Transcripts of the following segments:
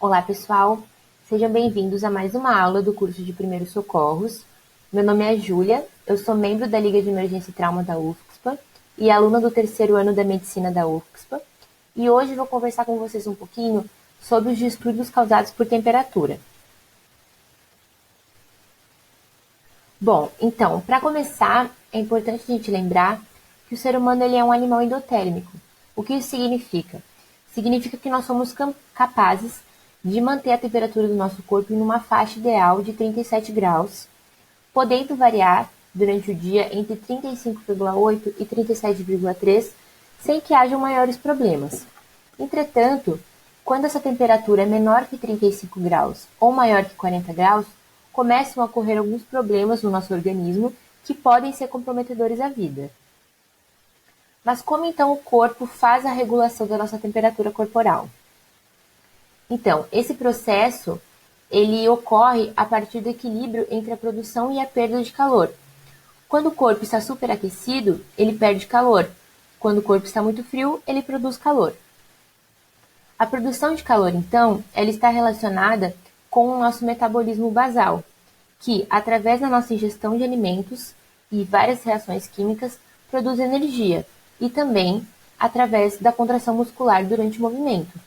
Olá, pessoal! Sejam bem-vindos a mais uma aula do curso de Primeiros Socorros. Meu nome é Júlia, eu sou membro da Liga de Emergência e Trauma da UFSPA e aluna do terceiro ano da Medicina da UFSPA. E hoje vou conversar com vocês um pouquinho sobre os distúrbios causados por temperatura. Bom, então, para começar, é importante a gente lembrar que o ser humano ele é um animal endotérmico. O que isso significa? Significa que nós somos capazes de manter a temperatura do nosso corpo em uma faixa ideal de 37 graus, podendo variar durante o dia entre 35,8 e 37,3, sem que hajam maiores problemas. Entretanto, quando essa temperatura é menor que 35 graus ou maior que 40 graus, começam a ocorrer alguns problemas no nosso organismo que podem ser comprometedores à vida. Mas como então o corpo faz a regulação da nossa temperatura corporal? Então, esse processo ele ocorre a partir do equilíbrio entre a produção e a perda de calor. Quando o corpo está superaquecido, ele perde calor. Quando o corpo está muito frio, ele produz calor. A produção de calor, então, ela está relacionada com o nosso metabolismo basal, que, através da nossa ingestão de alimentos e várias reações químicas, produz energia, e também através da contração muscular durante o movimento.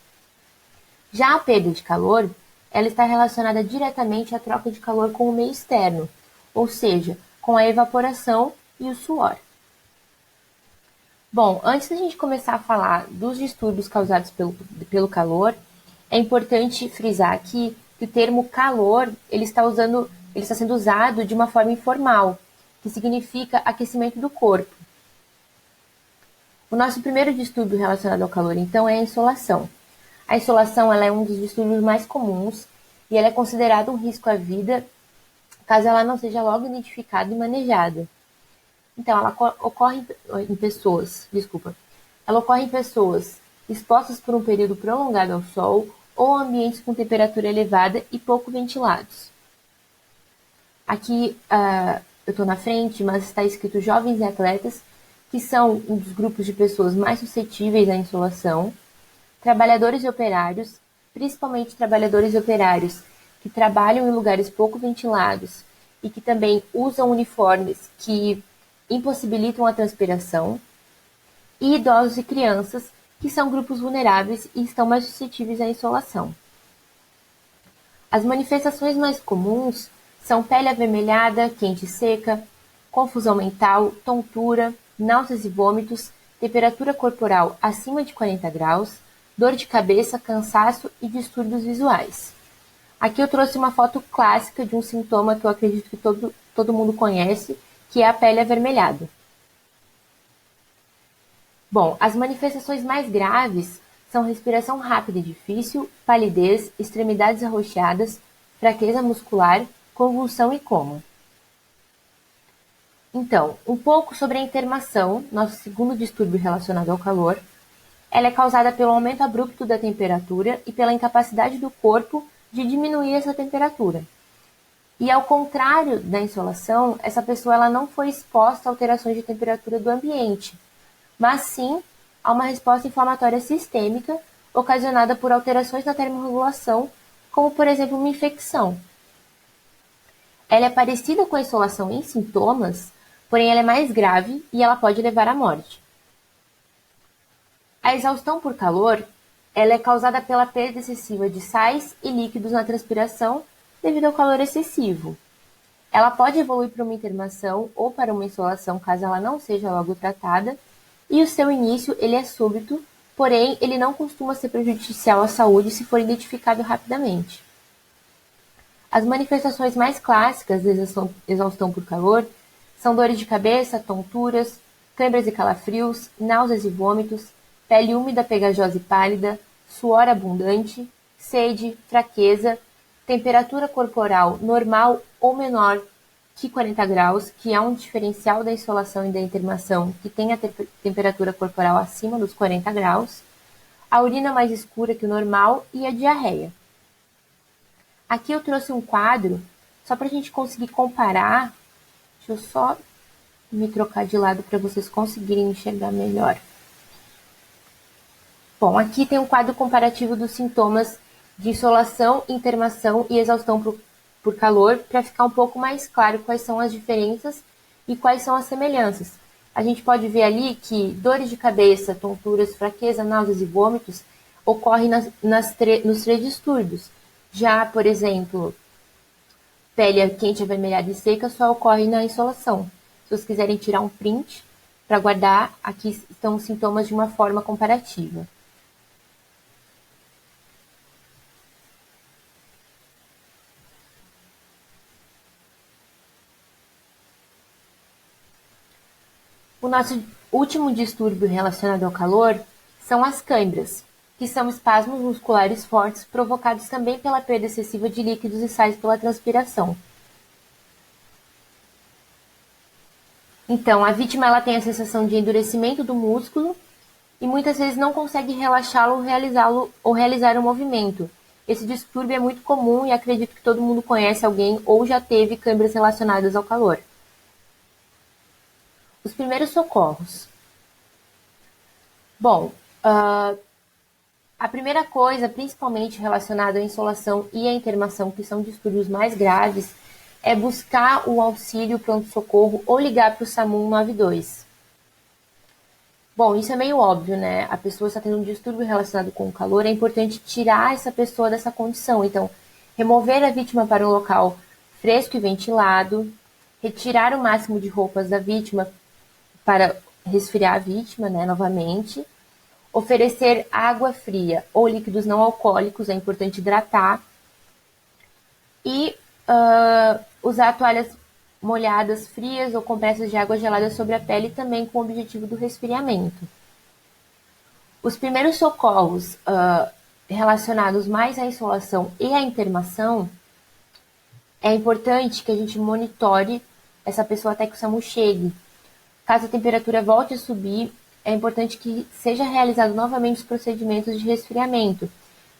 Já a perda de calor, ela está relacionada diretamente à troca de calor com o meio externo, ou seja, com a evaporação e o suor. Bom, antes da gente começar a falar dos distúrbios causados pelo calor, é importante frisar aqui que o termo calor ele está sendo usado de uma forma informal, que significa aquecimento do corpo. O nosso primeiro distúrbio relacionado ao calor, então, é a insolação. A insolação ela é um dos distúrbios mais comuns e ela é considerada um risco à vida caso ela não seja logo identificada e manejada. Então, ela ocorre em pessoas expostas por um período prolongado ao sol ou ambientes com temperatura elevada e pouco ventilados. Aqui eu estou na frente, mas está escrito jovens e atletas, que são um dos grupos de pessoas mais suscetíveis à insolação, trabalhadores e operários, principalmente trabalhadores e operários que trabalham em lugares pouco ventilados e que também usam uniformes que impossibilitam a transpiração, e idosos e crianças, que são grupos vulneráveis e estão mais suscetíveis à insolação. As manifestações mais comuns são pele avermelhada, quente e seca, confusão mental, tontura, náuseas e vômitos, temperatura corporal acima de 40 graus, dor de cabeça, cansaço e distúrbios visuais. Aqui eu trouxe uma foto clássica de um sintoma que eu acredito que todo mundo conhece, que é a pele avermelhada. Bom, as manifestações mais graves são respiração rápida e difícil, palidez, extremidades arroxeadas, fraqueza muscular, convulsão e coma. Então, um pouco sobre a intermação, nosso segundo distúrbio relacionado ao calor. Ela é causada pelo aumento abrupto da temperatura e pela incapacidade do corpo de diminuir essa temperatura. E ao contrário da insolação, essa pessoa ela não foi exposta a alterações de temperatura do ambiente, mas sim a uma resposta inflamatória sistêmica ocasionada por alterações na termorregulação, como por exemplo uma infecção. Ela é parecida com a insolação em sintomas, porém ela é mais grave e ela pode levar à morte. A exaustão por calor, ela é causada pela perda excessiva de sais e líquidos na transpiração devido ao calor excessivo. Ela pode evoluir para uma intermação ou para uma insolação caso ela não seja logo tratada, e o seu início ele é súbito, porém ele não costuma ser prejudicial à saúde se for identificado rapidamente. As manifestações mais clássicas da exaustão por calor são dores de cabeça, tonturas, câimbras e calafrios, náuseas e vômitos, pele úmida, pegajosa e pálida, suor abundante, sede, fraqueza, temperatura corporal normal ou menor que 40 graus, que é um diferencial da insolação e da intermação, que tem a temperatura corporal acima dos 40 graus, a urina mais escura que o normal e a diarreia. Aqui eu trouxe um quadro, só para a gente conseguir comparar. Deixa eu só me trocar de lado para vocês conseguirem enxergar melhor. Bom, aqui tem um quadro comparativo dos sintomas de insolação, intermação e exaustão por calor, para ficar um pouco mais claro quais são as diferenças e quais são as semelhanças. A gente pode ver ali que dores de cabeça, tonturas, fraqueza, náuseas e vômitos ocorrem nos três distúrbios. Já, por exemplo, pele quente, avermelhada e seca só ocorre na insolação. Se vocês quiserem tirar um print para guardar, aqui estão os sintomas de uma forma comparativa. O nosso último distúrbio relacionado ao calor são as câimbras, que são espasmos musculares fortes provocados também pela perda excessiva de líquidos e sais pela transpiração. Então, a vítima ela tem a sensação de endurecimento do músculo e muitas vezes não consegue relaxá-lo ou realizar o movimento. Esse distúrbio é muito comum e acredito que todo mundo conhece alguém ou já teve câimbras relacionadas ao calor. Os primeiros socorros. Bom, a primeira coisa, principalmente relacionada à insolação e à intermação, que são distúrbios mais graves, é buscar o auxílio pronto-socorro ou ligar para o SAMU 192. Bom, isso é meio óbvio, né? A pessoa está tendo um distúrbio relacionado com o calor, é importante tirar essa pessoa dessa condição. Então, remover a vítima para um local fresco e ventilado, retirar o máximo de roupas da vítima para resfriar a vítima, né, novamente. Oferecer água fria ou líquidos não alcoólicos, é importante hidratar. E usar toalhas molhadas, frias ou compressas de água gelada sobre a pele também com o objetivo do resfriamento. Os primeiros socorros relacionados mais à insolação e à intermação, é importante que a gente monitore essa pessoa até que o SAMU chegue. Caso a temperatura volte a subir, é importante que seja realizado novamente os procedimentos de resfriamento.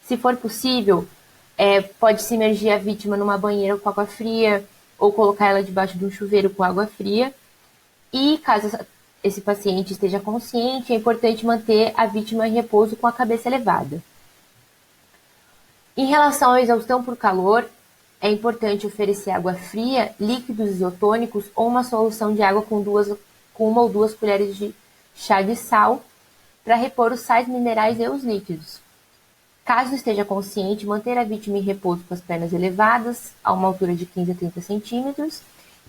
Se for possível, pode-se imergir a vítima numa banheira com água fria ou colocar ela debaixo de um chuveiro com água fria. E caso esse paciente esteja consciente, é importante manter a vítima em repouso com a cabeça elevada. Em relação à exaustão por calor, é importante oferecer água fria, líquidos isotônicos ou uma solução de água com 1 ou 2 colheres de chá de sal para repor os sais minerais e os líquidos. Caso esteja consciente, manter a vítima em repouso com as pernas elevadas, a uma altura de 15 a 30 centímetros,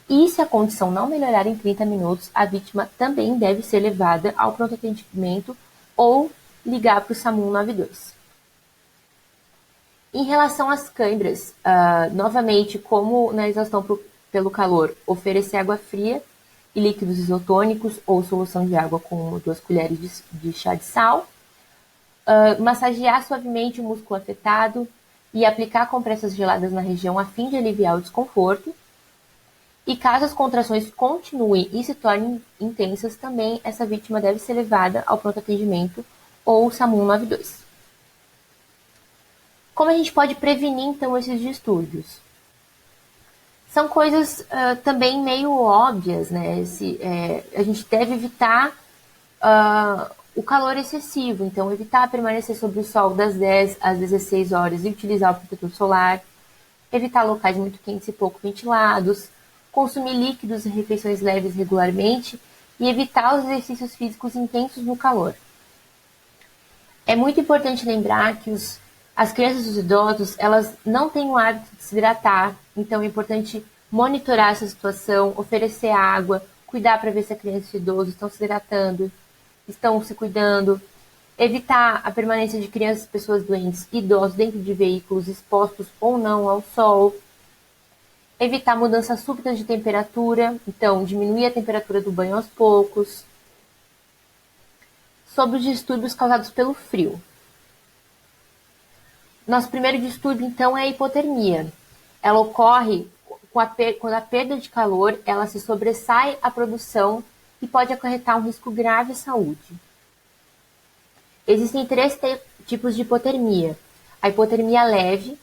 e se a condição não melhorar em 30 minutos, a vítima também deve ser levada ao pronto atendimento ou ligar para o SAMU 192. Em relação às câimbras, novamente, como na exaustão pelo calor, oferecer água fria e líquidos isotônicos ou solução de água com 2 colheres de chá de sal, massagear suavemente o músculo afetado e aplicar compressas geladas na região a fim de aliviar o desconforto. E caso as contrações continuem e se tornem intensas, também essa vítima deve ser levada ao pronto atendimento ou SAMU 192. Como a gente pode prevenir, então, esses distúrbios? São coisas também meio óbvias, né? A gente deve evitar o calor excessivo, então evitar permanecer sob o sol das 10 às 16 horas e utilizar o protetor solar, evitar locais muito quentes e pouco ventilados, consumir líquidos e refeições leves regularmente e evitar os exercícios físicos intensos no calor. É muito importante lembrar que as crianças e os idosos, elas não têm o hábito de se hidratar, então é importante monitorar essa situação, oferecer água, cuidar para ver se a criança e o idoso estão se hidratando, estão se cuidando, evitar a permanência de crianças e pessoas doentes e idosos dentro de veículos expostos ou não ao sol, evitar mudanças súbitas de temperatura, então diminuir a temperatura do banho aos poucos. Sobre os distúrbios causados pelo frio. Nosso primeiro distúrbio, então, é a hipotermia. Ela ocorre quando a perda de calor ela se sobressai à produção e pode acarretar um risco grave à saúde. Existem 3 tipos de hipotermia. A hipotermia leve,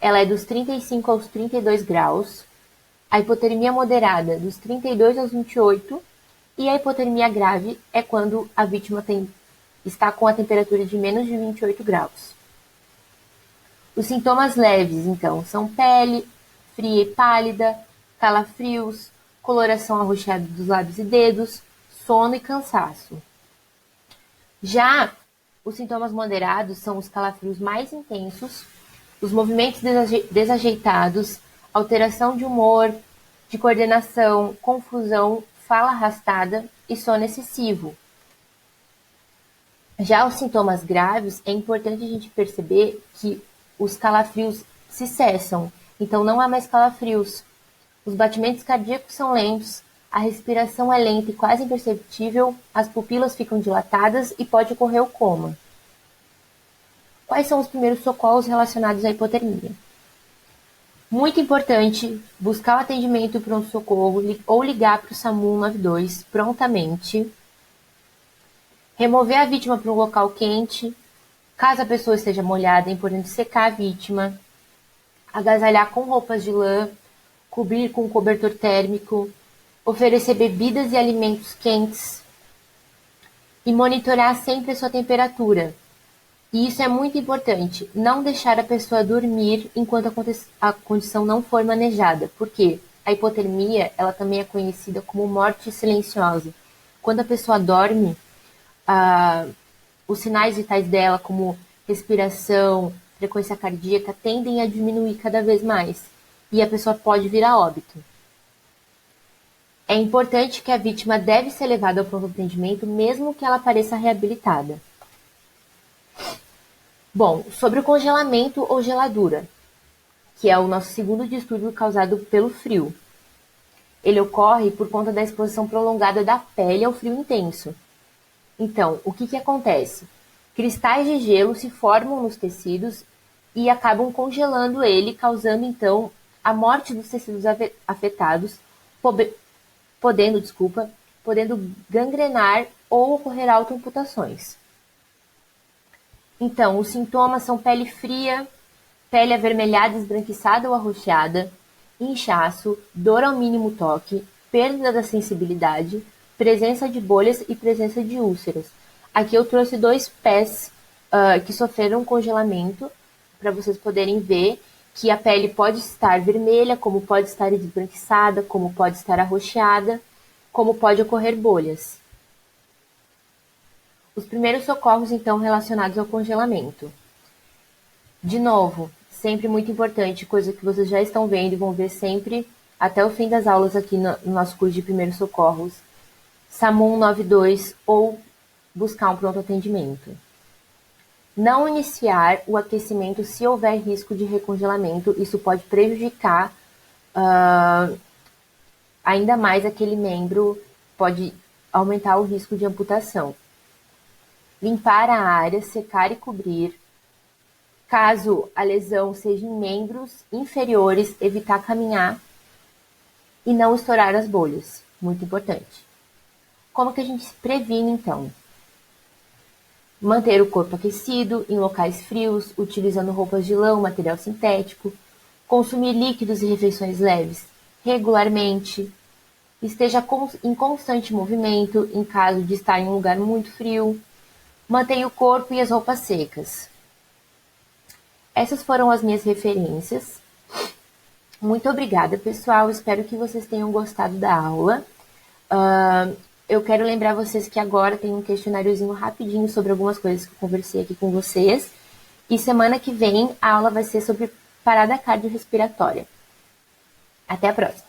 ela é dos 35 aos 32 graus. A hipotermia moderada, dos 32 aos 28. E a hipotermia grave é quando a vítima está com a temperatura de menos de 28 graus. Os sintomas leves, então, são pele fria e pálida, calafrios, coloração arroxeada dos lábios e dedos, sono e cansaço. Já os sintomas moderados são os calafrios mais intensos, os movimentos desajeitados, alteração de humor, de coordenação, confusão, fala arrastada e sono excessivo. Já os sintomas graves, é importante a gente perceber que os calafrios se cessam, então não há mais calafrios. Os batimentos cardíacos são lentos, a respiração é lenta e quase imperceptível, as pupilas ficam dilatadas e pode ocorrer o coma. Quais são os primeiros socorros relacionados à hipotermia? Muito importante buscar o atendimento pronto-socorro ou ligar para o SAMU 192 prontamente. Remover a vítima para um local quente. Caso a pessoa esteja molhada, é importante secar a vítima. Agasalhar com roupas de lã. Cobrir com cobertor térmico. Oferecer bebidas e alimentos quentes. E monitorar sempre a sua temperatura. E isso é muito importante, não deixar a pessoa dormir enquanto a condição não for manejada, porque a hipotermia ela também é conhecida como morte silenciosa. Quando a pessoa dorme, os sinais vitais dela, como respiração, frequência cardíaca, tendem a diminuir cada vez mais, e a pessoa pode vir a óbito. É importante que a vítima deve ser levada ao pronto atendimento, mesmo que ela pareça reabilitada. Bom, sobre o congelamento ou geladura, que é o nosso segundo distúrbio causado pelo frio. Ele ocorre por conta da exposição prolongada da pele ao frio intenso. Então, o que acontece? Cristais de gelo se formam nos tecidos e acabam congelando ele, causando então a morte dos tecidos afetados, podendo gangrenar ou ocorrer autoamputações. Então, os sintomas são pele fria, pele avermelhada, esbranquiçada ou arroxeada, inchaço, dor ao mínimo toque, perda da sensibilidade, presença de bolhas e presença de úlceras. Aqui eu trouxe 2 pés que sofreram congelamento, para vocês poderem ver que a pele pode estar vermelha, como pode estar esbranquiçada, como pode estar arroxeada, como pode ocorrer bolhas. Os primeiros socorros, então, relacionados ao congelamento. De novo, sempre muito importante, coisa que vocês já estão vendo e vão ver sempre até o fim das aulas aqui no nosso curso de primeiros socorros, SAMU 192 ou buscar um pronto atendimento. Não iniciar o aquecimento se houver risco de recongelamento, isso pode prejudicar ainda mais aquele membro, pode aumentar o risco de amputação. Limpar a área, secar e cobrir. Caso a lesão seja em membros inferiores, evitar caminhar e não estourar as bolhas. Muito importante. Como que a gente se previne, então? Manter o corpo aquecido em locais frios, utilizando roupas de lã, material sintético. Consumir líquidos e refeições leves regularmente. Esteja em constante movimento em caso de estar em um lugar muito frio. Mantenha o corpo e as roupas secas. Essas foram as minhas referências. Muito obrigada, pessoal. Espero que vocês tenham gostado da aula. Eu quero lembrar vocês que agora tem um questionáriozinho rapidinho sobre algumas coisas que eu conversei aqui com vocês. E semana que vem a aula vai ser sobre parada cardiorrespiratória. Até a próxima!